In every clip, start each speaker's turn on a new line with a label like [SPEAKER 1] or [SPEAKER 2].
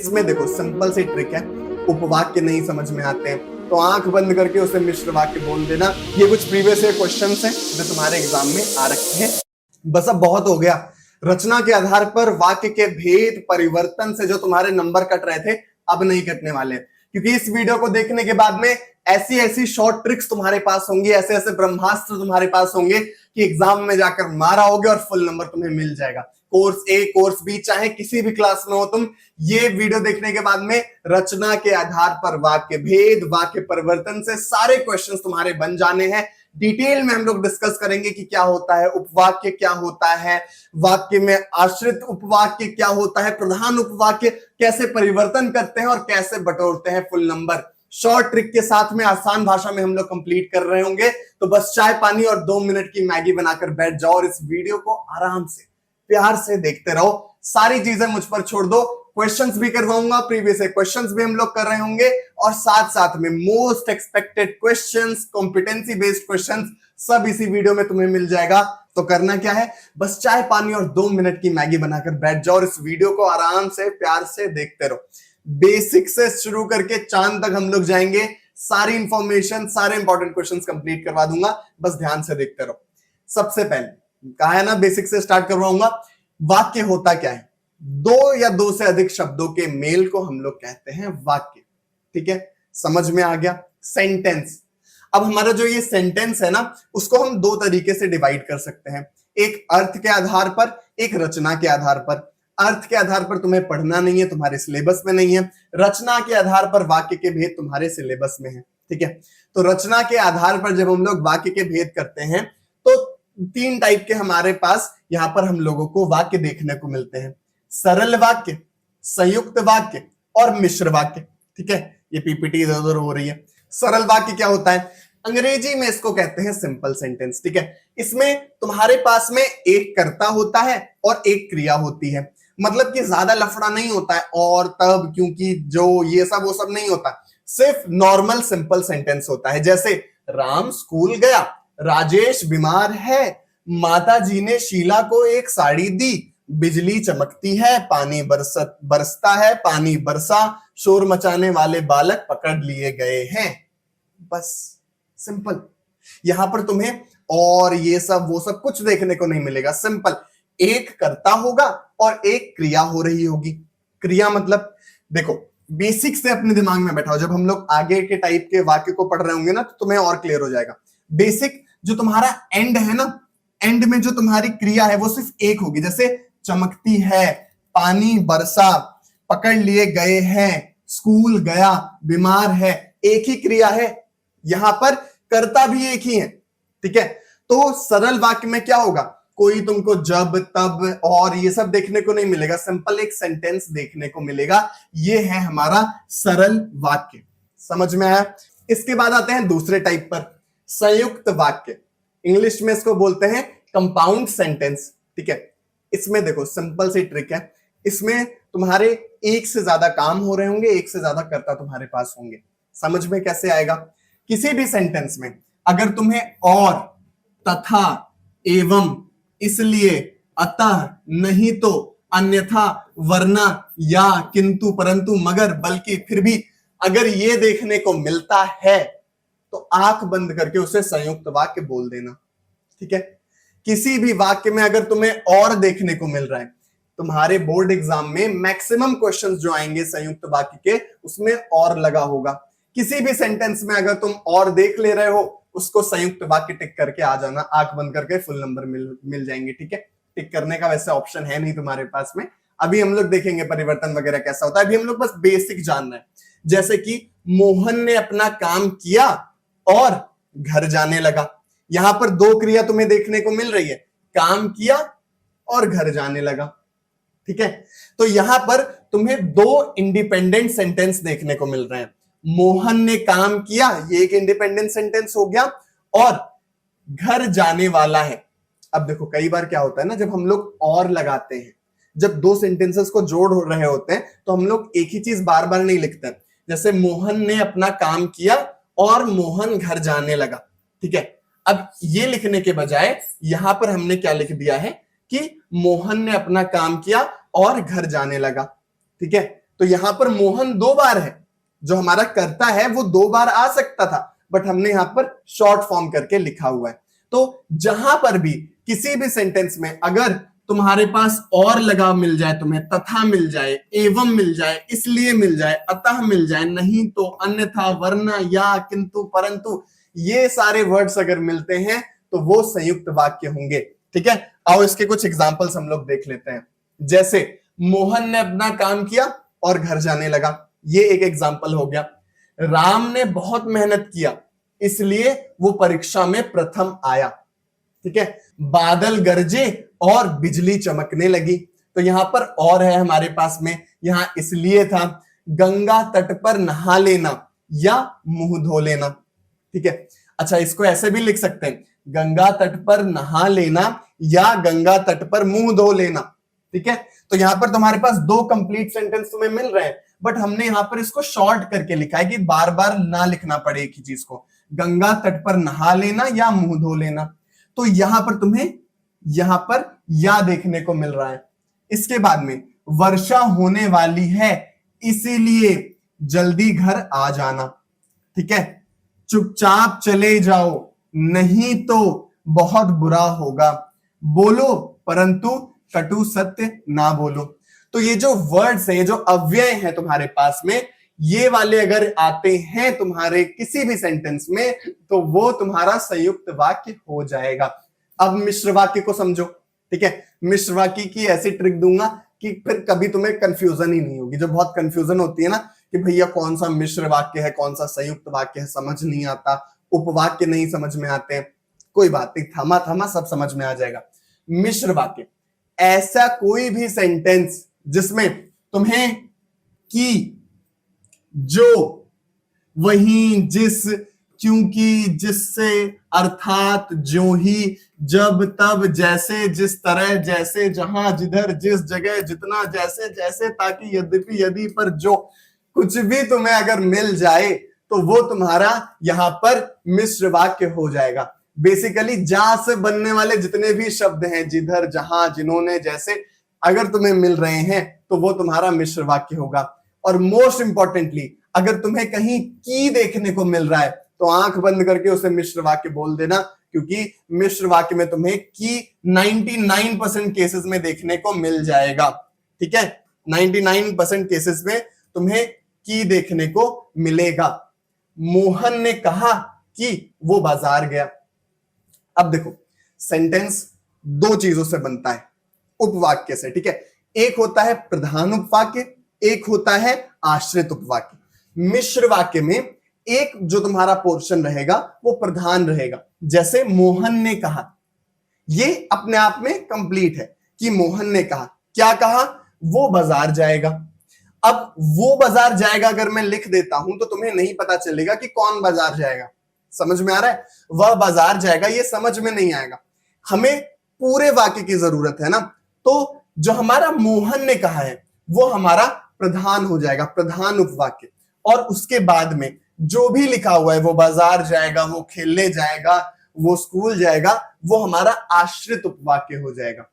[SPEAKER 1] इसमें देखो सिंपल सी ट्रिक है। उपवाक्य नहीं समझ में आते हैं तो आंख बंद करके उसे मिश्र वाक्य बोल देना। ये कुछ प्रीवियस ईयर क्वेश्चंस हैं जो तुम्हारे एग्जाम में आ रखे हैं। बस अब बहुत हो गया। रचना के आधार पर वाक्य के भेद परिवर्तन से जो तुम्हारे नंबर कट रहे थे अब नहीं कटने वाले, क्योंकि इस वीडियो को देखने के बाद में ऐसी ऐसी शॉर्ट ट्रिक्स तुम्हारे पास होंगी, ऐसे ऐसे ब्रह्मास्त्र तुम्हारे पास होंगे कि एग्जाम में जाकर मारा होगे और फुल नंबर तुम्हें मिल जाएगा। कोर्स ए कोर्स बी चाहे किसी भी क्लास में हो तुम, ये वीडियो देखने के बाद में रचना के आधार पर वाक्य भेद वाक्य परिवर्तन से सारे क्वेश्चंस तुम्हारे बन जाने हैं। डिटेल में हम लोग डिस्कस करेंगे कि क्या होता है उपवाक्य, क्या होता है वाक्य में आश्रित उपवाक्य, क्या होता है प्रधान उपवाक्य, कैसे परिवर्तन करते हैं और कैसे बटोरते हैं फुल नंबर। शॉर्ट ट्रिक के साथ में आसान भाषा में हम लोग कंप्लीट कर रहे होंगे। तो बस चाय पानी और 2 मिनट की मैगी बनाकर बैठ जाओ और इस वीडियो को आराम से प्यार से देखते रहो। सारी चीजें मुझ पर छोड़ दो। क्वेश्चंस भी करवाऊंगा, प्रीवियस क्वेश्चंस भी हम लोग कर रहे होंगे और साथ साथ में most expected questions, competency based questions सब इसी वीडियो में तुम्हें मिल जाएगा। तो करना क्या है, बस चाय पानी और 2 मिनट की मैगी बनाकर बैठ जाओ और इस वीडियो को आराम से प्यार से देखते रहो। बेसिक से शुरू करके चांद तक हम लोग जाएंगे। सारी इंफॉर्मेशन, सारे इंपॉर्टेंट क्वेश्चंस कंप्लीट करवा दूंगा, बस ध्यान से देखते रहो। सबसे पहले कहा है ना बेसिक से स्टार्ट करवाऊंगा। वाक्य होता क्या है? 2 या 2 से अधिक शब्दों के मेल को हम लोग कहते हैं वाक्य। ठीक है, समझ में आ गया। सेंटेंस, अब हमारा जो ये सेंटेंस है ना उसको हम 2 तरीके से डिवाइड कर सकते हैं, एक अर्थ के आधार पर, एक रचना के आधार पर। अर्थ के आधार पर तुम्हें पढ़ना नहीं है, तुम्हारे सिलेबस में नहीं है। रचना के आधार पर वाक्य के भेद तुम्हारे सिलेबस में है। ठीक है, तो रचना के आधार पर जब हम लोग वाक्य के भेद करते हैं तो 3 टाइप के हमारे पास यहां पर हम लोगों को वाक्य देखने को मिलते हैं। सरल वाक्य, संयुक्त वाक्य और मिश्र वाक्य। ठीक है, ये पीपीटी इधर उधर हो रही है। सरल वाक्य क्या होता है? अंग्रेजी में इसको कहते हैं सिंपल सेंटेंस। ठीक है, इसमें तुम्हारे पास में एक कर्ता होता है और एक क्रिया होती है। मतलब कि ज्यादा लफड़ा नहीं होता है और तब क्योंकि जो ये सब वो सब नहीं होता, सिर्फ नॉर्मल सिंपल सेंटेंस होता है। जैसे राम स्कूल गया, राजेश बीमार है, माता जी ने शीला को एक साड़ी दी, बिजली चमकती है, पानी बरसता है, पानी बरसा, शोर मचाने वाले बालक पकड़ लिए गए हैं। बस सिंपल। यहां पर तुम्हें और ये सब वो सब कुछ देखने को नहीं मिलेगा। सिंपल, एक कर्ता होगा और एक क्रिया हो रही होगी। क्रिया मतलब देखो बेसिक से अपने दिमाग में बैठाओ, जब हम लोग आगे के टाइप के वाक्य को पढ़ रहे होंगे ना तो तुम्हें और क्लियर हो जाएगा। बेसिक जो तुम्हारा एंड है ना, एंड में जो तुम्हारी क्रिया है वो सिर्फ एक होगी। जैसे चमकती है, पानी बरसा, पकड़ लिए गए हैं, स्कूल गया, बीमार है, एक ही क्रिया है। यहां पर कर्ता भी एक ही है। ठीक है, तो सरल वाक्य में क्या होगा? कोई तुमको जब तब और ये सब देखने को नहीं मिलेगा, सिंपल एक सेंटेंस देखने को मिलेगा। ये है हमारा सरल वाक्य। समझ में आया? इसके बाद आते हैं दूसरे टाइप पर, संयुक्त वाक्य। इंग्लिश में इसको बोलते हैं कंपाउंड सेंटेंस। ठीक है, इसमें देखो सिंपल सी ट्रिक है। इसमें तुम्हारे एक से ज्यादा काम हो रहे होंगे, एक से ज्यादा कर्ता तुम्हारे पास होंगे। समझ में कैसे आएगा? किसी भी सेंटेंस में अगर तुम्हें और, तथा, एवं, इसलिए, अतः, नहीं तो, अन्यथा, वरना, या, किंतु, परंतु, मगर, बल्कि, फिर भी अगर ये देखने को मिलता है तो आंख बंद करके उसे संयुक्त वाक्य बोल देना। ठीक है, किसी भी वाक्य में अगर तुम्हें और देखने को मिल रहा है, तुम्हारे बोर्ड एग्जाम में मैक्सिमम क्वेश्चंस जो आएंगे संयुक्त वाक्य के उसमें और लगा होगा। किसी भी सेंटेंस में अगर तुम और देख ले रहे हो उसको संयुक्त वाक्य टिक करके आ जाना, आंख बंद करके फुल नंबर मिल जाएंगे। ठीक है, टिक करने का वैसे ऑप्शन है नहीं तुम्हारे पास में। अभी हम लोग देखेंगे परिवर्तन वगैरह कैसा होता है, अभी हम लोग बस बेसिक जान रहे हैं। जैसे कि मोहन ने अपना काम किया और घर जाने लगा। यहां पर 2 क्रिया तुम्हें देखने को मिल रही है, काम किया और घर जाने लगा। ठीक है, तो यहां पर तुम्हें 2 इंडिपेंडेंट सेंटेंस देखने को मिल रहे हैं। मोहन ने काम किया, ये एक इंडिपेंडेंट सेंटेंस हो गया, और घर जाने वाला है। अब देखो कई बार क्या होता है ना, जब हम लोग और लगाते हैं, जब 2 सेंटेंसेस को जोड़ रहे होते हैं तो हम लोग एक ही चीज बार बार नहीं लिखते। जैसे मोहन ने अपना काम किया और मोहन घर जाने लगा। ठीक है, अब ये लिखने के बजाय यहां पर हमने क्या लिख दिया है कि मोहन ने अपना काम किया और घर जाने लगा। ठीक है, तो यहां पर मोहन 2 बार है, जो हमारा कर्ता है वो 2 बार आ सकता था, बट हमने यहां पर शॉर्ट फॉर्म करके लिखा हुआ है। तो जहां पर भी किसी भी सेंटेंस में अगर तुम्हारे पास और लगा मिल जाए, तुम्हें तथा मिल जाए, एवं मिल जाए, इसलिए मिल जाए, अतः मिल जाए, नहीं तो, अन्यथा, वरना, या, किंतु, परंतु, ये सारे वर्ड्स अगर मिलते हैं तो वो संयुक्त वाक्य होंगे। ठीक है, आओ इसके कुछ एग्जांपल्स हम लोग देख लेते हैं। जैसे मोहन ने अपना काम किया और घर जाने लगा, ये एक एग्जांपल हो गया। राम ने बहुत मेहनत किया इसलिए वो परीक्षा में प्रथम आया। ठीक है, बादल गरजे और बिजली चमकने लगी, तो यहां पर और है हमारे पास में, यहां इसलिए था। गंगा तट पर नहा लेना या मुंह धो लेना। ठीक है, अच्छा इसको ऐसे भी लिख सकते हैं, गंगा तट पर नहा लेना या गंगा तट पर मुंह धो लेना। ठीक है, तो यहां पर तुम्हारे पास 2 कंप्लीट सेंटेंस तुम्हें मिल रहे हैं, बट हमने यहां पर इसको शॉर्ट करके लिखा है कि बार बार ना लिखना पड़े एक ही चीज को, गंगा तट पर नहा लेना या मुंह धो लेना। तो यहां पर तुम्हें यहां पर या देखने को मिल रहा है। इसके बाद में वर्षा होने वाली है इसीलिए जल्दी घर आ जाना। ठीक है, चुपचाप चले जाओ नहीं तो बहुत बुरा होगा, बोलो परंतु कटु सत्य ना बोलो। तो ये जो वर्ड्स है, ये जो अव्यय है तुम्हारे पास में, ये वाले अगर आते हैं तुम्हारे किसी भी सेंटेंस में तो वो तुम्हारा संयुक्त वाक्य हो जाएगा। अब मिश्र वाक्य को समझो। ठीक है, मिश्र वाक्य की ऐसी ट्रिक दूंगा कि फिर कभी तुम्हें कंफ्यूजन ही नहीं होगी। जो बहुत कंफ्यूजन होती है ना कि भैया कौन सा मिश्र वाक्य है, कौन सा संयुक्त वाक्य है, समझ नहीं आता, उपवाक्य नहीं समझ में आते, कोई बात नहीं, थमा थमा सब समझ में आ जाएगा। मिश्र वाक्य ऐसा कोई भी सेंटेंस जिसमें तुम्हें कि, जो, वहीं, जिस, क्योंकि, जिससे, अर्थात, जो ही, जब, तब, जैसे, जिस तरह, जैसे, जहां, जिधर, जिस जगह, जितना, जैसे जैसे, ताकि, यद्यपि, यदि, पर, जो, कुछ भी तुम्हें अगर मिल जाए तो वो तुम्हारा यहां पर मिश्र वाक्य हो जाएगा। बेसिकली जा से बनने वाले जितने भी शब्द हैं, जिधर, जहां, जिन्होंने, जैसे, अगर तुम्हें मिल रहे हैं तो वो तुम्हारा मिश्र वाक्य होगा। और मोस्ट इंपॉर्टेंटली अगर तुम्हें कहीं की देखने को मिल रहा है तो आंख बंद करके उसे मिश्र वाक्य बोल देना, क्योंकि मिश्र वाक्य में तुम्हें की 99% केसेस में देखने को मिल जाएगा। ठीक है, 99% केसेस में तुम्हें की देखने को मिलेगा। मोहन ने कहा कि वो बाजार गया। अब देखो, सेंटेंस 2 चीजों से बनता है, उपवाक्य से। ठीक है, एक होता है प्रधान उपवाक्य, एक होता है आश्रित उपवाक्य। मिश्र वाक्य में एक जो तुम्हारा पोर्शन रहेगा वो प्रधान रहेगा। जैसे मोहन ने कहा, ये अपने आप में कंप्लीट है कि मोहन ने कहा, क्या कहा, वो बाजार जाएगा। अब वो बाजार जाएगा अगर मैं लिख देता हूं तो तुम्हें नहीं पता चलेगा कि कौन बाजार जाएगा। समझ में आ रहा है, वह बाजार जाएगा ये समझ में नहीं आएगा। हमें पूरे वाक्य की जरूरत है ना, तो जो हमारा मोहन ने कहा है वो हमारा प्रधान हो जाएगा, प्रधान उपवाक्य। और उसके बाद में जो भी लिखा हुआ है, वो बाजार जाएगा, वो खेलने जाएगा, वो स्कूल जाएगा, वो हमारा आश्रित उपवाक्य हो जाएगा।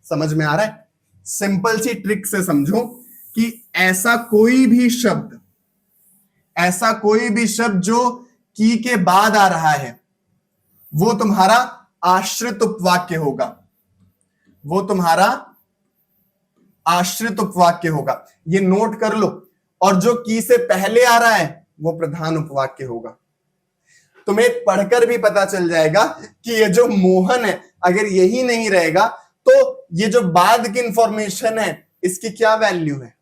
[SPEAKER 1] समझ में आ रहा है? सिंपल सी ट्रिक से समझो कि ऐसा कोई भी शब्द जो की के बाद आ रहा है वो तुम्हारा आश्रित उपवाक्य होगा, वो तुम्हारा आश्रित उपवाक्य होगा। ये नोट कर लो। और जो की से पहले आ रहा है वो प्रधान उपवाक्य होगा। तुम्हें पढ़कर भी पता चल जाएगा कि ये जो मोहन है अगर यही नहीं रहेगा तो ये जो बाद की इंफॉर्मेशन है इसकी क्या वैल्यू है।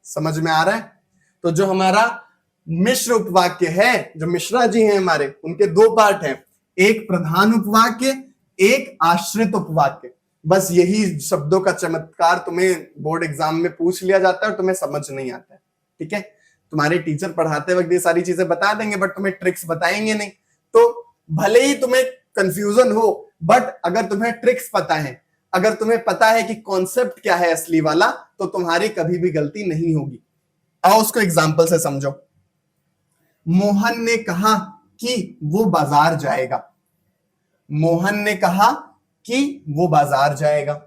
[SPEAKER 1] समझ में आ रहा है? तो जो हमारा मिश्र उपवाक्य है, जो मिश्रा जी हैं हमारे, उनके 2 पार्ट हैं, एक प्रधान उपवाक्य, एक आश्रित उपवाक्य। बस यही शब्दों का चमत्कार तुम्हें बोर्ड एग्जाम में पूछ लिया जाता है और तुम्हें समझ नहीं आता है। ठीक है, तुम्हारे टीचर पढ़ाते वक्त ये सारी चीजें बता देंगे बट तुम्हें ट्रिक्स बताएंगे नहीं। तो भले ही तुम्हें कंफ्यूजन हो बट अगर तुम्हें ट्रिक्स पता है, अगर तुम्हें पता है कि कॉन्सेप्ट क्या है असली वाला, तो तुम्हारी कभी भी गलती नहीं होगी। आओ उसको एग्जाम्पल से समझो। मोहन ने कहा कि वो बाजार जाएगा। मोहन ने कहा कि वो बाजार जाएगा।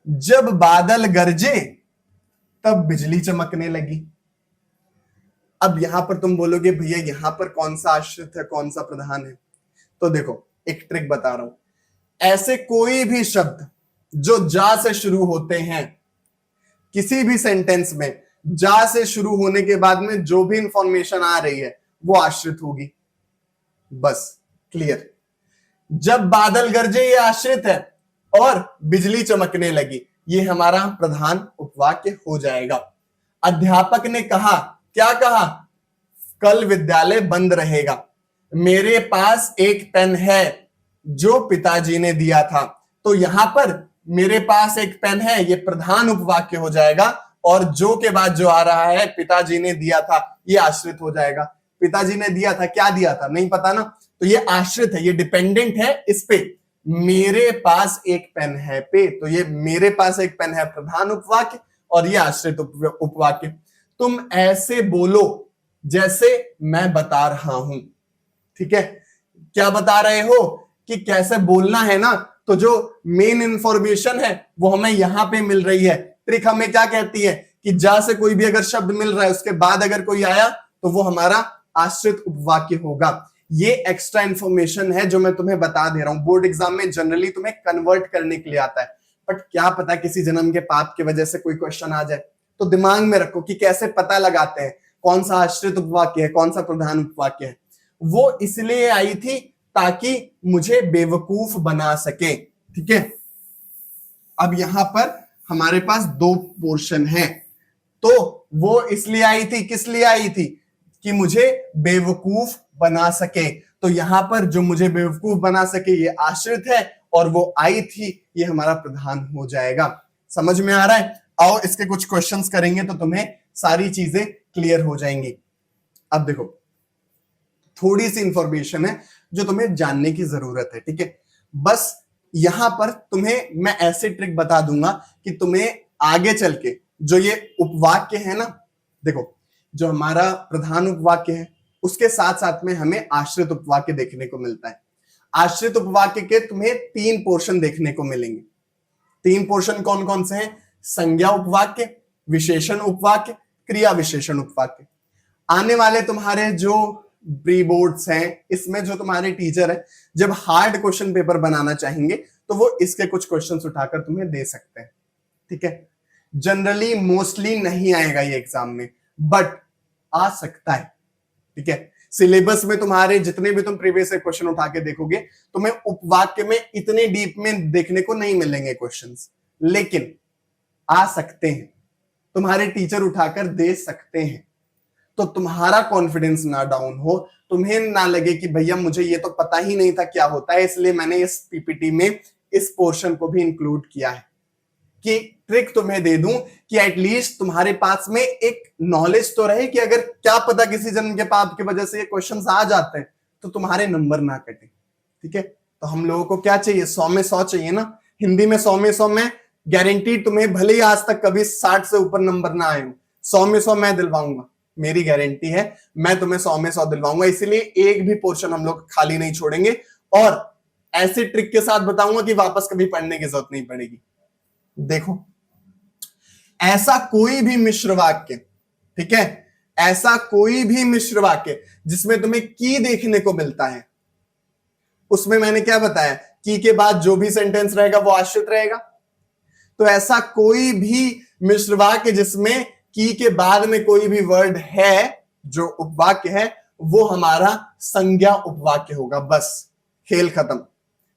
[SPEAKER 1] जब बादल गरजे तब बिजली चमकने लगी। अब यहां पर तुम बोलोगे भैया यहां पर कौन सा आश्रित है कौन सा प्रधान है, तो देखो एक ट्रिक बता रहा हूं। ऐसे कोई भी शब्द जो जा से शुरू होते हैं, किसी भी सेंटेंस में जा से शुरू होने के बाद में जो भी इंफॉर्मेशन आ रही है वो आश्रित होगी। बस क्लियर। जब बादल गरजे ये आश्रित है और बिजली चमकने लगी ये हमारा प्रधान उपवाक्य हो जाएगा। अध्यापक ने कहा, क्या कहा? कल विद्यालय बंद रहेगा। मेरे पास एक पेन है जो पिताजी ने दिया था। तो यहां पर मेरे पास एक पेन है ये प्रधान उपवाक्य हो जाएगा और जो के बाद जो आ रहा है पिताजी ने दिया था ये आश्रित हो जाएगा। पिताजी ने दिया था, क्या दिया था नहीं पता ना, तो ये आश्रित है, ये डिपेंडेंट है इस पे। मेरे पास एक पेन है पे, तो ये मेरे पास एक पेन है प्रधान उपवाक्य और ये आश्रित उपवाक्य। तुम ऐसे बोलो जैसे मैं बता रहा हूं। ठीक है, क्या बता रहे हो कि कैसे बोलना है ना, तो जो मेन इंफॉर्मेशन है वो हमें यहां पे मिल रही है। ट्रिक हमें क्या कहती है कि जा से कोई भी अगर शब्द मिल रहा है उसके बाद अगर कोई आया तो वो हमारा आश्रित उपवाक्य होगा। ये एक्स्ट्रा इंफॉर्मेशन है जो मैं तुम्हें बता दे रहा हूं। बोर्ड एग्जाम में जनरली तुम्हें कन्वर्ट करने के लिए आता है, बट क्या पता किसी जन्म के पाप की वजह से कोई क्वेश्चन आ जाए, तो दिमाग में रखो कि कैसे पता लगाते हैं कौन सा आश्रित उपवाक्य है कौन सा प्रधान उपवाक्य है। वो इसलिए आई थी ताकि मुझे बेवकूफ बना सके। ठीक है, अब यहां पर हमारे पास दो पोर्शन है, तो वो इसलिए आई थी, किस लिए आई थी कि मुझे बेवकूफ बना सके। तो यहां पर जो मुझे बेवकूफ बना सके ये आश्रित है और वो आई थी ये हमारा प्रधान हो जाएगा। समझ में आ रहा है? आओ इसके कुछ क्वेश्चंस करेंगे तो तुम्हें सारी चीजें क्लियर हो जाएंगी। अब देखो थोड़ी सी इंफॉर्मेशन है जो तुम्हें जानने की जरूरत है। ठीक है, बस यहां पर तुम्हें मैं ऐसे ट्रिक बता दूंगा कि तुम्हें आगे चल के जो ये उपवाक्य है ना, देखो जो हमारा प्रधान उपवाक्य है उसके साथ साथ में हमें आश्रित उपवाक्य देखने को मिलता है। आश्रित उपवाक्य के तुम्हें 3 पोर्शन देखने को मिलेंगे। 3 पोर्शन कौन कौन से हैं? संज्ञा उपवाक्य, विशेषण उपवाक्य, क्रिया विशेषण उपवाक्य। आने वाले तुम्हारे जो प्री बोर्ड्स हैं इसमें जो तुम्हारे टीचर है जब हार्ड क्वेश्चन पेपर बनाना चाहेंगे तो वो इसके कुछ क्वेश्चंस उठाकर तुम्हें दे सकते हैं। ठीक है, जनरली मोस्टली नहीं आएगा ये एग्जाम में, बट आ सकता है। ठीक है, सिलेबस में तुम्हारे जितने भी तुम प्रीवियस क्वेश्चन उठा के देखोगे तुम्हें उपवाक्य में इतने डीप में देखने को नहीं मिलेंगे क्वेश्चंस, लेकिन आ सकते हैं, तुम्हारे टीचर उठाकर दे सकते हैं। तो तुम्हारा कॉन्फिडेंस ना डाउन हो, तुम्हें ना लगे कि भैया मुझे ये तो पता ही नहीं था क्या होता है, इसलिए मैंने इस पीपीटी में इस पोर्शन को भी इंक्लूड किया है कि ट्रिक तुम्हें दे दूं कि एटलीस्ट तुम्हारे पास में एक नॉलेज तो रहे कि अगर क्या पता किसी जन्म के पाप की वजह से ये क्वेश्चंस आ जाते हैं तो तुम्हारे नंबर ना कटे। ठीक है, तो हम लोगों को क्या चाहिए? 100 में 100 चाहिए ना। हिंदी में 100 में 100 में गारंटी तुम्हें भले ही आज तक कभी 60 से ऊपर नंबर ना आए हो, 100 में 100 मैं दिलवाऊंगा, मेरी गारंटी है मैं तुम्हें 100 में 100 दिलवाऊंगा। इसलिए एक भी पोर्शन हम लोग खाली नहीं छोड़ेंगे और ऐसे ट्रिक के साथ बताऊंगा कि वापस कभी पढ़ने की जरूरत नहीं पड़ेगी। देखो ऐसा कोई भी मिश्र वाक्य, ठीक है, ऐसा कोई भी मिश्र वाक्य जिसमें तुम्हें की देखने को मिलता है, उसमें मैंने क्या बताया की के बाद जो भी सेंटेंस रहेगा वो आश्रित रहेगा। तो ऐसा कोई भी मिश्र वाक्य जिसमें की के बाद में कोई भी वर्ड है जो उपवाक्य है वो हमारा संज्ञा उपवाक्य होगा। बस खेल खत्म।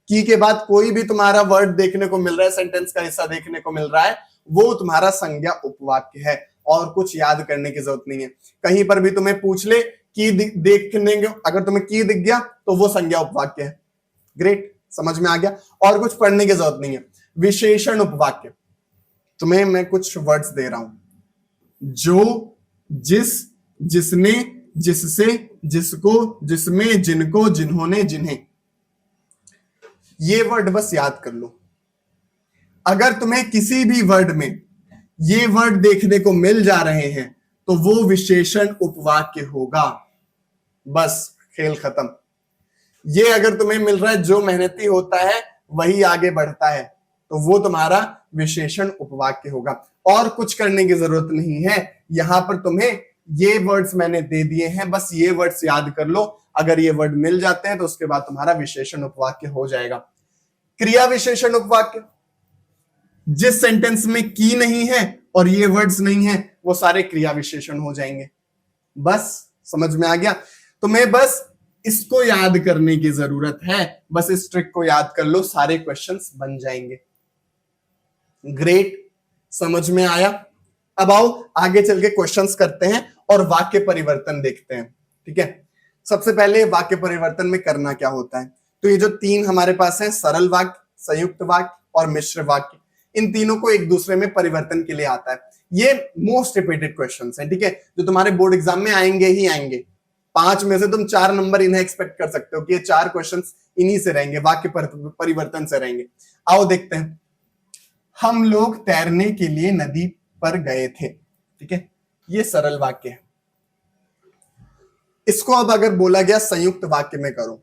[SPEAKER 1] की के बाद कोई भी तुम्हारा वर्ड देखने को मिल रहा है, सेंटेंस का हिस्सा देखने को मिल रहा है, वो तुम्हारा संज्ञा उपवाक्य है और कुछ याद करने की जरूरत नहीं है। कहीं पर भी तुम्हें पूछ ले की देखने, अगर तुम्हें की दिख गया तो वो संज्ञा उपवाक्य है। ग्रेट, समझ में आ गया और कुछ पढ़ने की जरूरत नहीं है। विशेषण उपवाक्य, तुम्हें मैं कुछ वर्ड्स दे रहा हूं, जो, जिस, जिसने, जिससे, जिसको, जिसमें, जिनको, जिन्होंने, जिन्हें, ये वर्ड बस याद कर लो। अगर तुम्हें किसी भी वर्ड में ये वर्ड देखने को मिल जा रहे हैं तो वो विशेषण उपवाक्य होगा। बस खेल खत्म। ये अगर तुम्हें मिल रहा है, जो मेहनती होता है वही आगे बढ़ता है, तो वो तुम्हारा विशेषण उपवाक्य होगा। और कुछ करने की जरूरत नहीं है, यहां पर तुम्हें ये वर्ड्स मैंने दे दिए हैं, बस ये वर्ड्स याद कर लो। अगर ये वर्ड मिल जाते हैं तो उसके बाद तुम्हारा विशेषण उपवाक्य हो जाएगा। क्रिया विशेषण उपवाक्य, जिस सेंटेंस में की नहीं है और ये वर्ड्स नहीं है वो सारे क्रिया विशेषण हो जाएंगे। बस समझ में आ गया? तुम्हें बस इसको याद करने की जरूरत है, बस इस ट्रिक को याद कर लो, सारे क्वेश्चंस बन जाएंगे। ग्रेट, समझ में आया? अब आओ आगे चल के क्वेश्चंस करते हैं और वाक्य परिवर्तन देखते हैं। ठीक है, सबसे पहले वाक्य परिवर्तन में करना क्या होता है। तो ये जो तीन हमारे पास है, सरल वाक्य, संयुक्त वाक्य और मिश्र वाक्य, इन तीनों को एक दूसरे में परिवर्तन के लिए आता है। ये मोस्ट रिपीटेड क्वेश्चंस हैं, ठीक है, जो तुम्हारे बोर्ड एग्जाम में आएंगे ही आएंगे। 5 में से तुम 4 नंबर इन्हें एक्सपेक्ट कर सकते हो कि ये 4 क्वेश्चंस इन्हीं से रहेंगे, वाक्य परिवर्तन से रहेंगे। आओ देखते हैं। हम लोग तैरने के लिए नदी पर गए थे। ठीक है, ये सरल वाक्य है। इसको अब अगर बोला गया संयुक्त वाक्य में करो,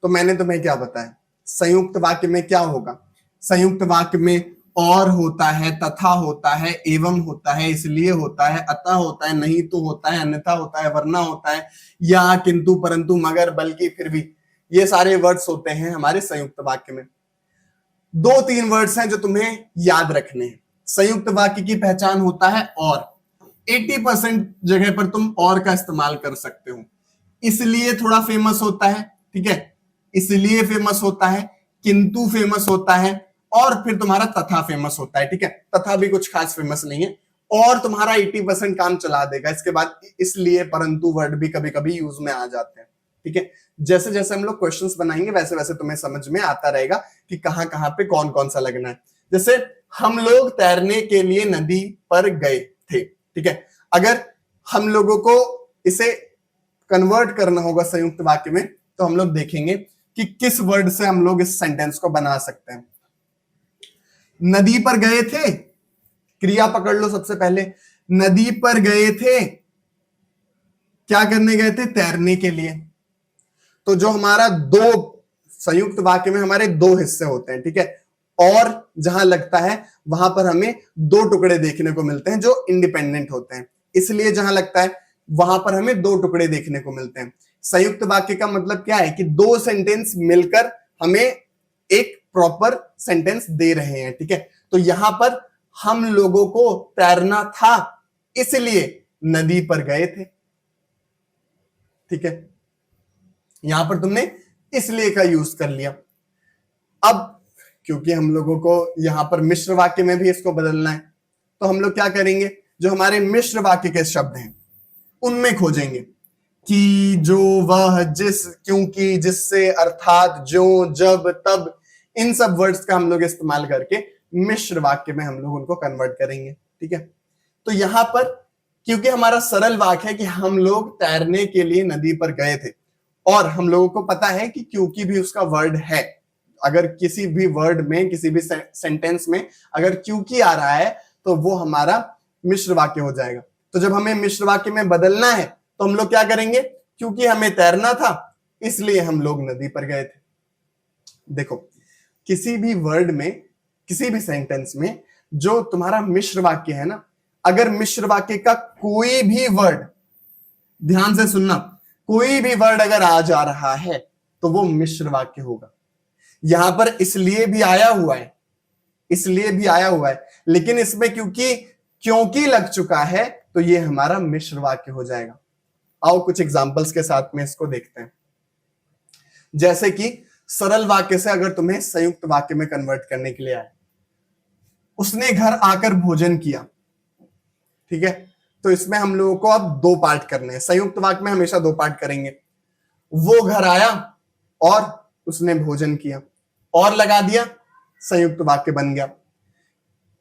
[SPEAKER 1] तो मैंने तुम्हें क्या बताया, संयुक्त वाक्य में क्या होगा। संयुक्त वाक्य में और होता है, तथा होता है, एवं होता है, इसलिए होता है, अतः होता है, नहीं तो होता है, अन्यथा होता है, वरना होता है, या, किंतु, परंतु, मगर, बल्कि, फिर भी, ये सारे वर्ड्स होते हैं हमारे संयुक्त वाक्य में। 2-3 वर्ड्स हैं जो तुम्हें याद रखने हैं। संयुक्त वाक्य की पहचान होता है और 80% जगह पर तुम और का इस्तेमाल कर सकते हो, इसलिए थोड़ा फेमस होता है। ठीक है, इसलिए फेमस होता है, किंतु फेमस होता है, और फिर तुम्हारा तथा फेमस होता है। ठीक है, तथा भी कुछ खास फेमस नहीं है, और तुम्हारा 80% काम चला देगा। इसके बाद इसलिए, परंतु वर्ड भी कभी कभी यूज में आ जाते हैं। ठीक है, जैसे जैसे हम लोग क्वेश्चंस बनाएंगे वैसे वैसे तुम्हें समझ में आता रहेगा कि कहां कहां पे कौन कौन सा लगना है। जैसे हम लोग तैरने के लिए नदी पर गए थे। ठीक है, अगर हम लोगों को इसे कन्वर्ट करना होगा संयुक्त वाक्य में, तो हम लोग देखेंगे कि किस वर्ड से हम लोग इस सेंटेंस को बना सकते हैं। नदी पर गए थे, क्रिया पकड़ लो सबसे पहले। नदी पर गए थे, क्या करने गए थे, तैरने के लिए। तो जो हमारा दो संयुक्त वाक्य में हमारे 2 हिस्से होते हैं। ठीक है, और जहां लगता है वहां पर हमें 2 टुकड़े देखने को मिलते हैं जो इंडिपेंडेंट होते हैं, इसलिए जहां लगता है वहां पर हमें 2 टुकड़े देखने को मिलते हैं। संयुक्त वाक्य का मतलब क्या है कि 2 सेंटेंस मिलकर हमें एक प्रॉपर सेंटेंस दे रहे हैं। ठीक है, तो यहां पर हम लोगों को तैरना था इसलिए नदी पर गए थे। ठीक है, यहां पर तुमने इसलिए का यूज कर लिया। अब क्योंकि हम लोगों को यहां पर मिश्र वाक्य में भी इसको बदलना है, तो हम लोग क्या करेंगे, जो हमारे मिश्र वाक्य के शब्द हैं उनमें खोजेंगे कि, जो, वह, जिस, क्योंकि, जिससे, अर्थात, जो, जब, तब, इन सब वर्ड्स का हम लोग इस्तेमाल करके मिश्र वाक्य में हम लोग उनको कन्वर्ट करेंगे। ठीक है, तो यहां पर क्योंकि हमारा सरल वाक्य है कि हम लोग तैरने के लिए नदी पर गए थे, और हम लोगों को पता है कि क्योंकि भी उसका वर्ड है। अगर किसी भी वर्ड में, किसी भी सेंटेंस में अगर क्योंकि आ रहा है तो वो हमारा मिश्र वाक्य हो जाएगा। तो जब हमें मिश्र वाक्य में बदलना है तो हम लोग क्या करेंगे, क्योंकि हमें तैरना था इसलिए हम लोग नदी पर गए थे। देखो, किसी भी वर्ड में, किसी भी सेंटेंस में जो तुम्हारा मिश्र वाक्य है ना, अगर मिश्र वाक्य का कोई भी वर्ड, ध्यान से सुनना, कोई भी वर्ड अगर आ जा रहा है तो वो मिश्र वाक्य होगा। यहां पर इसलिए भी आया हुआ है, इसलिए भी आया हुआ है, लेकिन इसमें क्योंकि लग चुका है तो ये हमारा मिश्र वाक्य हो जाएगा। आओ कुछ एग्जांपल्स के साथ में इसको देखते हैं। जैसे कि सरल वाक्य से अगर तुम्हें संयुक्त वाक्य में कन्वर्ट करने के लिए आए, उसने घर आकर भोजन किया। ठीक है, तो इसमें हम लोगों को अब 2 पार्ट करने हैं। संयुक्त वाक्य में हमेशा 2 पार्ट करेंगे। वो घर आया और उसने भोजन किया, और लगा दिया, संयुक्त वाक्य बन गया।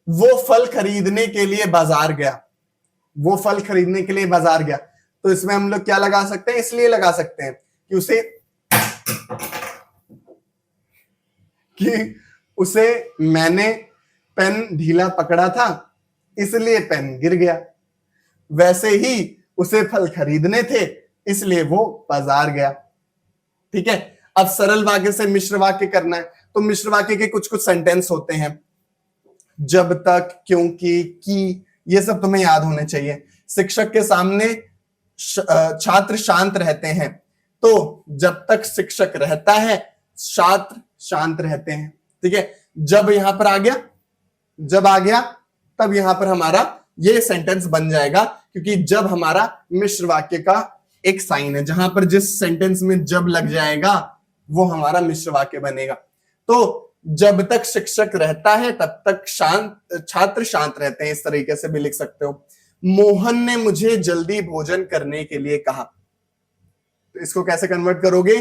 [SPEAKER 1] वो फल खरीदने के लिए बाजार गया, वो फल खरीदने के लिए बाजार गया, तो इसमें हम लोग क्या लगा सकते हैं, इसलिए लगा सकते हैं कि उसे मैंने पेन ढीला पकड़ा था इसलिए पेन गिर गया। वैसे ही उसे फल खरीदने थे इसलिए वो बाजार गया। ठीक है, अब सरल वाक्य से मिश्र वाक्य करना है तो मिश्र वाक्य के कुछ कुछ सेंटेंस होते हैं, जब तक, क्योंकि, कि, ये सब तुम्हें याद होने चाहिए। शिक्षक के सामने छात्र शांत रहते हैं, तो जब तक शिक्षक रहता है छात्र शांत रहते हैं। ठीक है, जब यहां पर आ गया, जब आ गया तब यहां पर हमारा ये सेंटेंस बन जाएगा, क्योंकि जब हमारा मिश्र वाक्य का एक साइन है, जहां पर जिस सेंटेंस में जब लग जाएगा वो हमारा मिश्र वाक्य बनेगा। तो जब तक शिक्षक रहता है तब तक छात्र शांत रहते हैं, इस तरीके से भी लिख सकते हो। मोहन ने मुझे जल्दी भोजन करने के लिए कहा, तो इसको कैसे कन्वर्ट करोगे?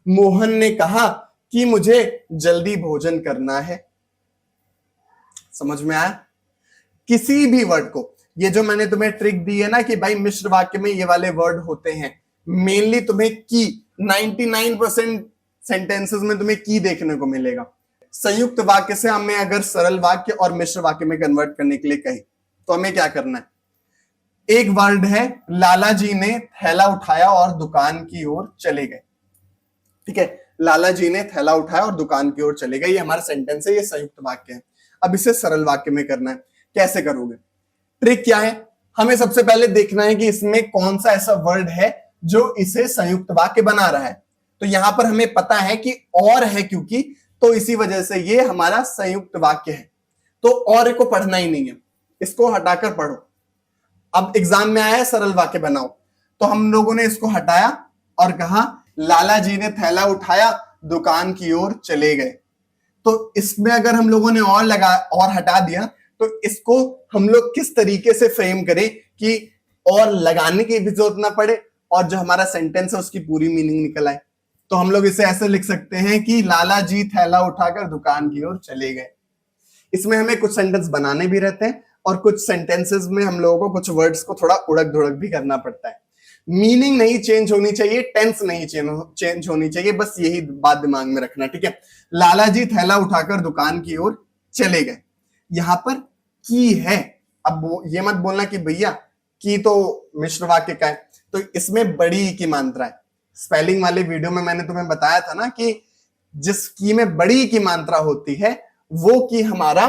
[SPEAKER 1] मोहन ने कहा कि मुझे जल्दी भोजन करना है। समझ में आया? किसी भी वर्ड को, ये जो मैंने तुम्हें ट्रिक दी है ना कि भाई मिश्र वाक्य में ये वाले वर्ड होते हैं, मेनली तुम्हें की 99% सेंटेंसेस में तुम्हें की देखने को मिलेगा। संयुक्त वाक्य से हमें अगर सरल वाक्य और मिश्र वाक्य में कन्वर्ट करने के लिए कहें तो हमें क्या करना है? एक वर्ड है, लाला जी ने थैला उठाया और दुकान की ओर चले गए। ठीक है, लाला जी ने थैला उठाया और दुकान की ओर चले गए, ये हमारा सेंटेंस है, ये संयुक्त वाक्य है। अब इसे सरल वाक्य में करना है, कैसे करोगे? ट्रिक क्या है? हमें सबसे पहले देखना है कि इसमें कौन सा ऐसा वर्ड है जो इसे संयुक्त वाक्य बना रहा है। तो यहां पर हमें पता है कि और है, क्योंकि तो इसी वजह से ये हमारा संयुक्त वाक्य है। तो और को पढ़ना ही नहीं है, इसको हटाकर पढ़ो। अब एग्जाम में आया है सरल वाक्य बनाओ, तो हम लोगों ने इसको हटाया और कहा लाला जी ने थैला उठाया दुकान की ओर चले गए। तो इसमें अगर हम लोगों ने और लगा और हटा दिया तो इसको हम लोग किस तरीके से फ्रेम करें कि और लगाने की भी जरूरत ना पड़े और जो हमारा सेंटेंस है उसकी पूरी मीनिंग निकल आए। तो हम लोग इसे ऐसे लिख सकते हैं कि लाला जी थैला उठाकर दुकान की ओर चले गए। इसमें हमें कुछ सेंटेंस बनाने भी रहते हैं और कुछ सेंटेंसेस में हम लोगों को कुछ वर्ड्स को थोड़ा उड़क धुड़क भी करना पड़ता है। मीनिंग नहीं चेंज होनी चाहिए, टेंस नहीं चेंज होनी चाहिए, बस यही बात दिमाग में रखना। ठीक है, लाला जी थैला उठाकर दुकान की ओर चले गए। यहां पर की है, अब ये मत बोलना कि भैया की तो मिश्र वाक्य का है, तो इसमें बड़ी की मात्रा है। स्पेलिंग वाले वीडियो में मैंने तुम्हें बताया था ना कि जिस की में बड़ी की मात्रा होती है वो की हमारा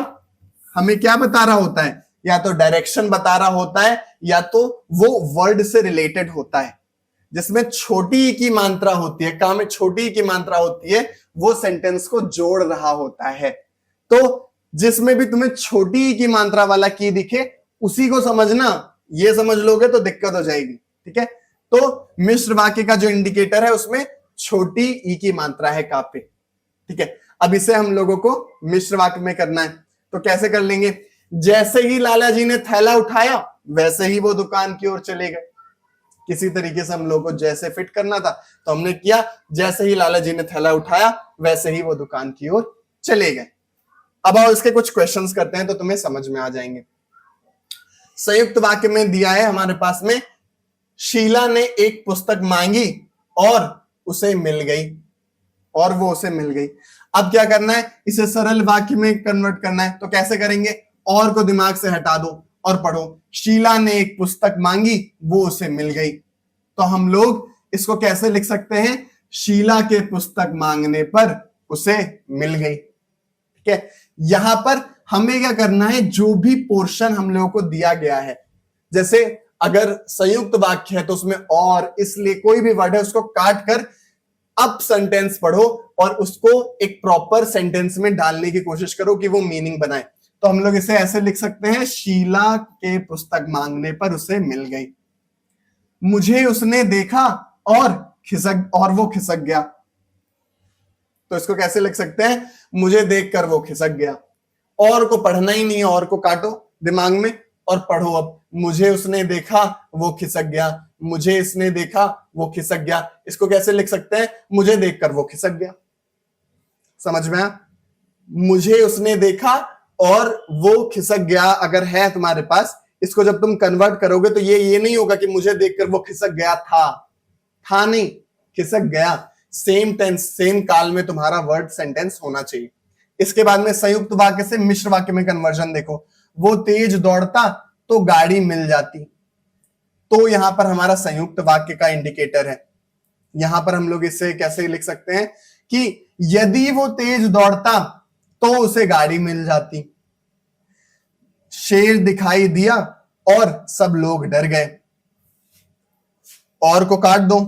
[SPEAKER 1] हमें क्या बता रहा होता है? या तो डायरेक्शन बता रहा होता है या तो वो वर्ड से रिलेटेड होता है। जिसमें छोटी की मात्रा होती है, काम में छोटी की मात्रा होती है, वो सेंटेंस को जोड़ रहा होता है। तो जिसमें भी तुम्हें छोटी की मात्रा वाला की दिखे उसी को समझना, ये समझ लोगे तो दिक्कत हो जाएगी। ठीक है, तो मिश्र वाक्य का जो इंडिकेटर है उसमें छोटी ई की मात्रा है का पे। ठीक है, अब इसे हम लोगों को मिश्र वाक्य में करना है, तो कैसे कर लेंगे? जैसे ही लाला जी ने थैला उठाया वैसे ही वो दुकान की ओर चले गए। किसी तरीके से हम लोगों को जैसे फिट करना था तो हमने किया, जैसे ही लाला जी ने थैला उठाया वैसे ही वो दुकान की ओर चले गए। अब आओ इसके कुछ क्वेश्चंस करते हैं तो तुम्हें समझ में आ जाएंगे। संयुक्त वाक्य में दिया है हमारे पास में, शीला ने एक पुस्तक मांगी और उसे मिल गई, और वो उसे मिल गई। अब क्या करना है? इसे सरल वाक्य में कन्वर्ट करना है, तो कैसे करेंगे? और को दिमाग से हटा दो और पढ़ो, शीला ने एक पुस्तक मांगी वो उसे मिल गई। तो हम लोग इसको कैसे लिख सकते हैं? शीला के पुस्तक मांगने पर उसे मिल गई। ठीक है, यहां पर हमें क्या करना है? जो भी पोर्शन हम लोगों को दिया गया है, जैसे अगर संयुक्त वाक्य है तो उसमें और, इसलिए कोई भी वर्ड है उसको काट कर अब सेंटेंस पढ़ो और उसको एक प्रॉपर सेंटेंस में डालने की कोशिश करो कि वो मीनिंग बनाए। तो हम लोग इसे ऐसे लिख सकते हैं, शीला के पुस्तक मांगने पर उसे मिल गई। मुझे उसने देखा और वो खिसक गया। तो इसको कैसे लिख सकते हैं? मुझे देखकर वो खिसक गया। और को पढ़ना ही नहीं है, और को काटो दिमाग में और पढ़ो। अब मुझे उसने देखा वो खिसक गया, मुझे इसने देखा वो खिसक गया। इसको कैसे लिख सकते हैं? मुझे देखकर वो खिसक गया। समझ में आया? मुझे उसने देखा और वो खिसक गया अगर है तुम्हारे पास, इसको जब तुम कन्वर्ट करोगे तो ये नहीं होगा कि मुझे देखकर वो खिसक गया था नहीं, खिसक गया। सेम टेंस, सेम काल में तुम्हारा वर्ड सेंटेंस होना चाहिए। इसके बाद में संयुक्त वाक्य से मिश्र वाक्य में कन्वर्जन देखो, वो तेज दौड़ता तो गाड़ी मिल जाती। तो यहां पर हमारा संयुक्त वाक्य का इंडिकेटर है। यहां पर हम लोग इसे कैसे लिख सकते हैं कि यदि वो तेज दौड़ता तो उसे गाड़ी मिल जाती। शेर दिखाई दिया और सब लोग डर गए। और को काट दो,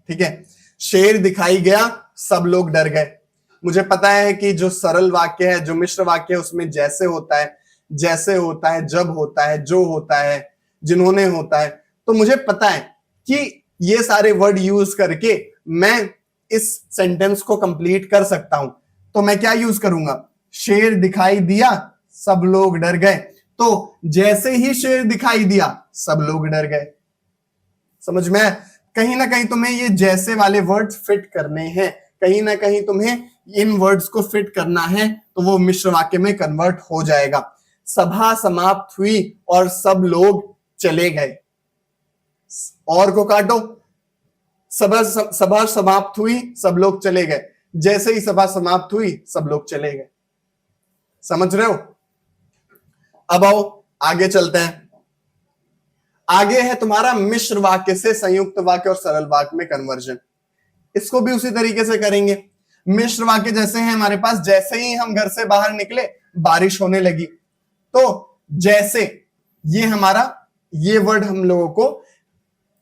[SPEAKER 1] ठीक है। शेर दिखाई गया, सब लोग डर गए। मुझे पता है कि जो सरल वाक्य है, जो मिश्र वाक्य है, उसमें जैसे होता है, जैसे होता है, जब होता है, जो होता है, जिन्होंने होता है। तो मुझे पता है कि ये सारे वर्ड यूज करके मैं इस सेंटेंस को कंप्लीट कर सकता हूं। तो मैं क्या यूज करूंगा? शेर दिखाई दिया, सब लोग डर गए। तो जैसे ही शेर दिखाई दिया, सब लोग डर गए। समझ में? कहीं ना कहीं तुम्हें ये जैसे वाले वर्ड्स फिट करने हैं, कहीं ना कहीं तुम्हें इन वर्ड्स को फिट करना है, तो वो मिश्र वाक्य में कन्वर्ट हो जाएगा। सभा समाप्त हुई और सब लोग चले गए। और को काटो। सभा समाप्त हुई, सब लोग चले गए। जैसे ही सभा समाप्त हुई, सब लोग चले गए। समझ रहे हो? अब आओ आगे चलते हैं। आगे है तुम्हारा मिश्र वाक्य से संयुक्त वाक्य और सरल वाक्य में कन्वर्जन। इसको भी उसी तरीके से करेंगे। मिश्र वाक्य जैसे हैं हमारे पास, जैसे ही हम घर से बाहर निकले बारिश होने लगी। तो जैसे ये हमारा, ये वर्ड हम लोगों को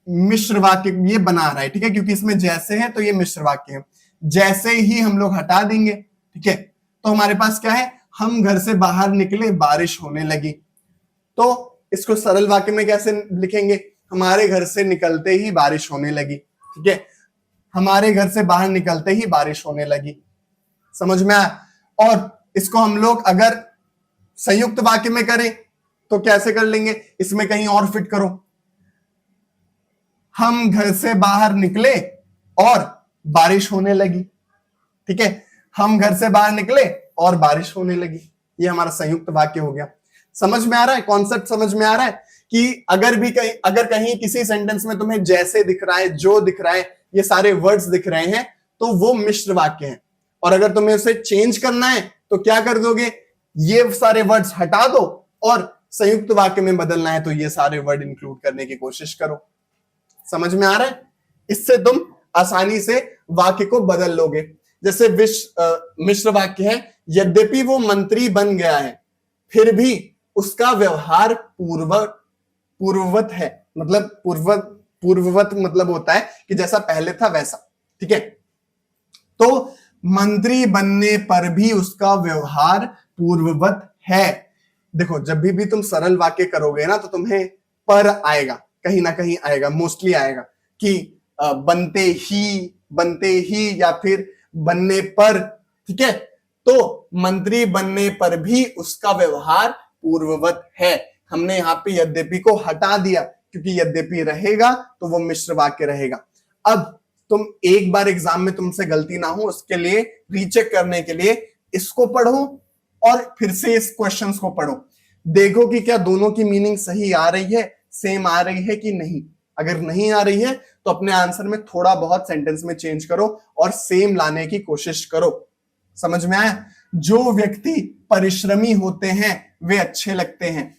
[SPEAKER 1] मिश्र वाक्य ये बना रहा है, ठीक है, क्योंकि इसमें जैसे है तो ये मिश्र वाक्य है। जैसे ही हम लोग हटा देंगे, ठीक है, तो हमारे पास क्या है? हम घर से बाहर निकले बारिश होने लगी। तो इसको सरल वाक्य में कैसे लिखेंगे? हमारे घर से निकलते ही बारिश होने लगी, ठीक है। हमारे घर से बाहर निकलते ही बारिश होने लगी। समझ में आया? और इसको हम लोग अगर संयुक्त वाक्य में करें तो कैसे कर लेंगे? इसमें कहीं और फिट करो। हम घर से बाहर निकले और बारिश होने लगी, ठीक है। हम घर से बाहर निकले और बारिश होने लगी। ये हमारा संयुक्त वाक्य हो गया। समझ में आ रहा है? कॉन्सेप्ट समझ में आ रहा है कि अगर कहीं किसी सेंटेंस में तुम्हें जैसे दिख रहा है, जो दिख रहा है, ये सारे वर्ड्स दिख रहे हैं, तो वो मिश्र वाक्य है। और अगर तुम्हें उसे चेंज करना है तो क्या कर दोगे? ये सारे वर्ड्स हटा दो और संयुक्त वाक्य में बदलना है तो ये सारे वर्ड इंक्लूड करने की कोशिश करो। समझ में आ रहा है? इससे तुम आसानी से वाक्य को बदल लोगे। जैसे मिश्र वाक्य है, यद्यपि वो मंत्री बन गया है फिर भी उसका व्यवहार पूर्ववत है। मतलब पूर्ववत मतलब होता है कि जैसा पहले था वैसा, ठीक है। तो मंत्री बनने पर भी उसका व्यवहार पूर्ववत है। देखो, जब भी तुम सरल वाक्य करोगे ना तो तुम्हें पर आएगा, कहीं ना कहीं आएगा, मोस्टली आएगा कि बनते ही या फिर बनने पर, ठीक है। तो मंत्री बनने पर भी उसका व्यवहार पूर्ववत है। हमने यहाँ पे यद्यपि को हटा दिया क्योंकि यद्यपि रहेगा तो वो मिश्र वाक्य रहेगा। अब तुम एक बार एग्जाम में तुमसे गलती ना हो उसके लिए रीचेक करने के लिए इसको पढ़ो और फिर से इस क्वेश्चंस को पढ़ो। देखो कि क्या दोनों की मीनिंग सही आ रही है, सेम आ रही है कि नहीं। अगर नहीं आ रही है तो अपने आंसर में थोड़ा बहुत सेंटेंस में चेंज करो और सेम लाने की कोशिश करो। समझ में आया? जो व्यक्ति परिश्रमी होते हैं वे अच्छे लगते हैं।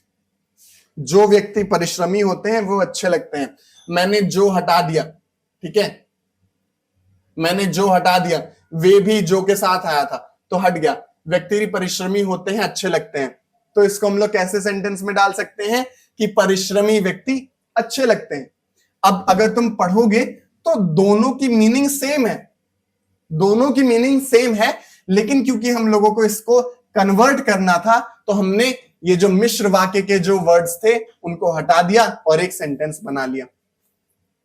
[SPEAKER 1] जो व्यक्ति परिश्रमी होते हैं वो अच्छे लगते हैं। मैंने जो हटा दिया, ठीक है, मैंने जो हटा दिया, वे भी जो के साथ आया था तो हट गया। व्यक्ति परिश्रमी होते हैं, अच्छे लगते हैं। तो इसको हम लोग कैसे सेंटेंस में डाल सकते हैं कि परिश्रमी व्यक्ति अच्छे लगते हैं। अब अगर तुम पढ़ोगे तो दोनों की मीनिंग सेम है, दोनों की मीनिंग सेम है, लेकिन क्योंकि हम लोगों को इसको कन्वर्ट करना था तो हमने ये जो मिश्र वाक्य के जो वर्ड्स थे उनको हटा दिया और एक सेंटेंस बना लिया।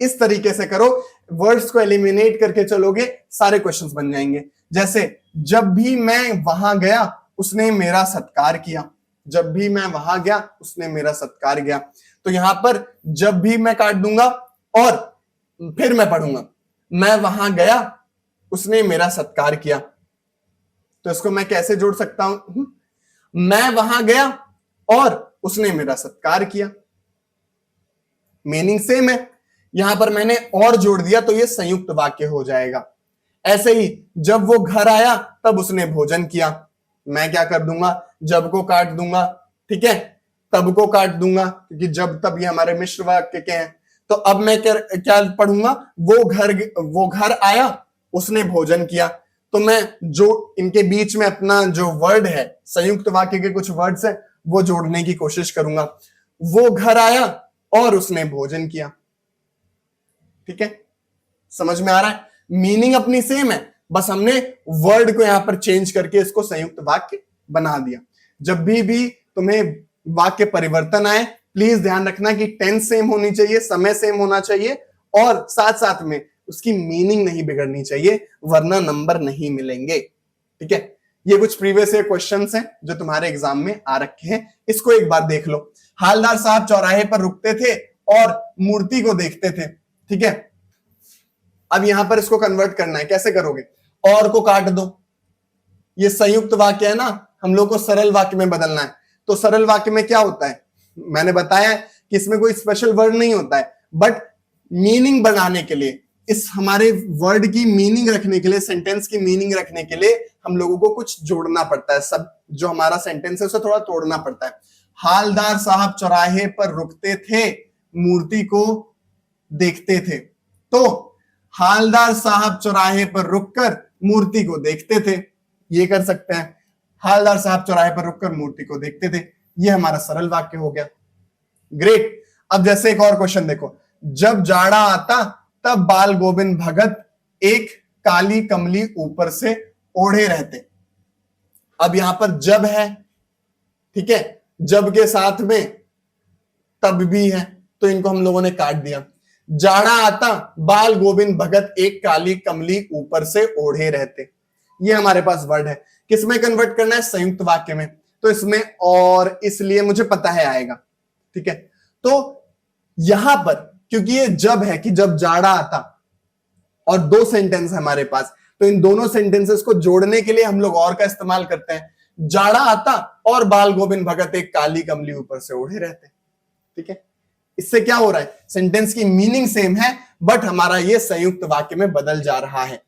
[SPEAKER 1] इस तरीके से करो, वर्ड्स को एलिमिनेट करके चलोगे, सारे क्वेश्चंस बन जाएंगे। जैसे जब भी मैं वहां गया उसने मेरा सत्कार किया। जब भी मैं वहां गया उसने मेरा सत्कार किया। तो यहां पर जब भी मैं काट दूंगा और फिर मैं पढ़ूंगा, मैं वहां गया उसने मेरा सत्कार किया। तो इसको मैं कैसे जोड़ सकता हूं? मैं वहां गया और उसने मेरा सत्कार किया, मीनिंग सेम है। यहां पर मैंने और जोड़ दिया तो ये संयुक्त वाक्य हो जाएगा। ऐसे ही जब वो घर आया तब उसने भोजन किया। मैं क्या कर दूंगा? जब को काट दूंगा, ठीक है, तब को काट दूंगा क्योंकि जब तब ये हमारे मिश्र वाक्य के हैं। तो अब मैं क्या पढ़ूंगा? वो घर आया उसने भोजन किया। तो मैं जो इनके बीच में अपना जो वर्ड है, संयुक्त वाक्य के कुछ वर्ड्स है, वो जोड़ने की कोशिश करूंगा। वो घर आया और उसने भोजन किया। ठीक है, समझ में आ रहा है? मीनिंग अपनी सेम है, बस हमने वर्ड को यहां पर चेंज करके इसको संयुक्त वाक्य बना दिया। जब भी तुम्हें वाक्य परिवर्तन आए, प्लीज ध्यान रखना कि टेंस सेम होनी चाहिए, समय सेम होना चाहिए, और साथ साथ में उसकी मीनिंग नहीं बिगड़नी चाहिए, वरना नंबर नहीं मिलेंगे। ठीक है, ये कुछ प्रीवियस ईयर क्वेश्चंस हैं जो तुम्हारे एग्जाम में आ रखे हैं। इसको एक बार देख लो। हालदार साहब चौराहे पर रुकते थे और मूर्ति को देखते थे। ठीक है, अब यहां पर इसको कन्वर्ट करना है, कैसे करोगे? और को काट दो, ये संयुक्त वाक्य है ना, हम लोग को सरल वाक्य में बदलना है। तो सरल वाक्य में क्या होता है, मैंने बताया कि इसमें कोई स्पेशल वर्ड नहीं होता है, बट मीनिंग बनाने के लिए, इस हमारे वर्ड की मीनिंग रखने के लिए, सेंटेंस की मीनिंग रखने के लिए हम लोगों को कुछ जोड़ना पड़ता है। सब जो हमारा सेंटेंस है उसे थोड़ा तोड़ना पड़ता है। हालदार साहब चौराहे पर रुकते थे, मूर्ति को देखते थे। तो हालदार साहब चौराहे पर रुककर मूर्ति को देखते थे, ये कर सकते हैं। हालदार साहब चौराहे पर रुककर मूर्ति को देखते थे, ये हमारा सरल वाक्य हो गया। ग्रेट। अब जैसे एक और क्वेश्चन देखो, जब जाड़ा आता तब बाल गोविंद भगत एक काली कमली ऊपर से ओढ़े रहते। अब यहां पर जब है, ठीक है, जब के साथ में तब भी है, तो इनको हम लोगों ने काट दिया। जाड़ा आता बाल गोविंद भगत एक काली कमली ऊपर से ओढ़े रहते, ये हमारे पास वर्ड है। किसमें कन्वर्ट करना है? संयुक्त वाक्य में। तो इसमें और इसलिए मुझे पता है आएगा। ठीक है, तो यहां पर क्योंकि ये जब है कि जब जाड़ा आता, और दो सेंटेंस है हमारे पास, तो इन दोनों सेंटेंसेस को जोड़ने के लिए हम लोग और का इस्तेमाल करते हैं। जाड़ा आता और बाल गोविंद भगत एक काली कमली ऊपर से ओढ़े रहते। ठीक है, इससे क्या हो रहा है? सेंटेंस की मीनिंग सेम है, बट हमारा ये संयुक्त वाक्य में बदल जा रहा है।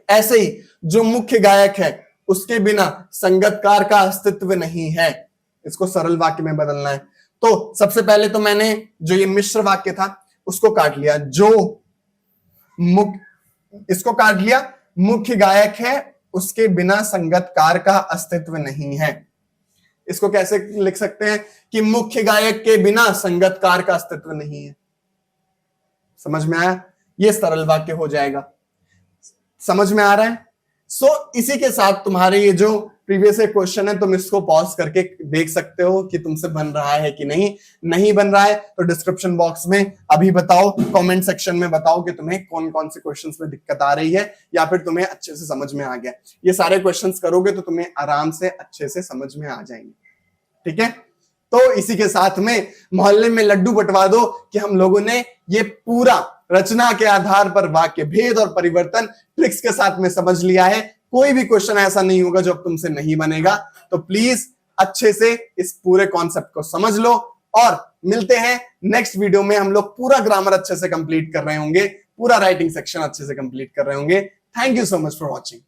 [SPEAKER 1] ऐसे ही जो मुख्य गायक है उसके बिना संगीतकार का अस्तित्व नहीं है, इसको सरल वाक्य में बदलना है। तो सबसे पहले तो मैंने जो ये मिश्र वाक्य था उसको काट लिया, जो इसको काट लिया, मुख्य गायक है उसके बिना संगीतकार का अस्तित्व नहीं है। इसको कैसे लिख सकते हैं कि मुख्य गायक के बिना संगीतकार का अस्तित्व नहीं है? समझ में आया? ये सरल वाक्य हो जाएगा। समझ में आ रहा है? इसी के साथ तुम्हारे ये जो प्रीवियस क्वेश्चन है, तुम इसको पॉज करके देख सकते हो कि तुमसे बन रहा है कि नहीं बन रहा है। तो डिस्क्रिप्शन बॉक्स में अभी बताओ, कमेंट सेक्शन में बताओ कि तुम्हें कौन कौन से क्वेश्चंस में दिक्कत आ रही है, या फिर तुम्हें अच्छे से समझ में आ गया। ये सारे क्वेश्चंस करोगे तो तुम्हें आराम से अच्छे से समझ में आ जाएंगे। ठीक है, तो इसी के साथ में मोहल्ले में लड्डू बंटवा दो कि हम लोगों ने ये पूरा रचना के आधार पर वाक्य भेद और परिवर्तन ट्रिक्स के साथ में समझ लिया है। कोई भी क्वेश्चन ऐसा नहीं होगा जो अब तुमसे नहीं बनेगा। तो प्लीज अच्छे से इस पूरे कॉन्सेप्ट को समझ लो, और मिलते हैं नेक्स्ट वीडियो में। हम लोग पूरा ग्रामर अच्छे से कंप्लीट कर रहे होंगे, पूरा राइटिंग सेक्शन अच्छे से कंप्लीट कर रहे होंगे। Thank you so much for watching.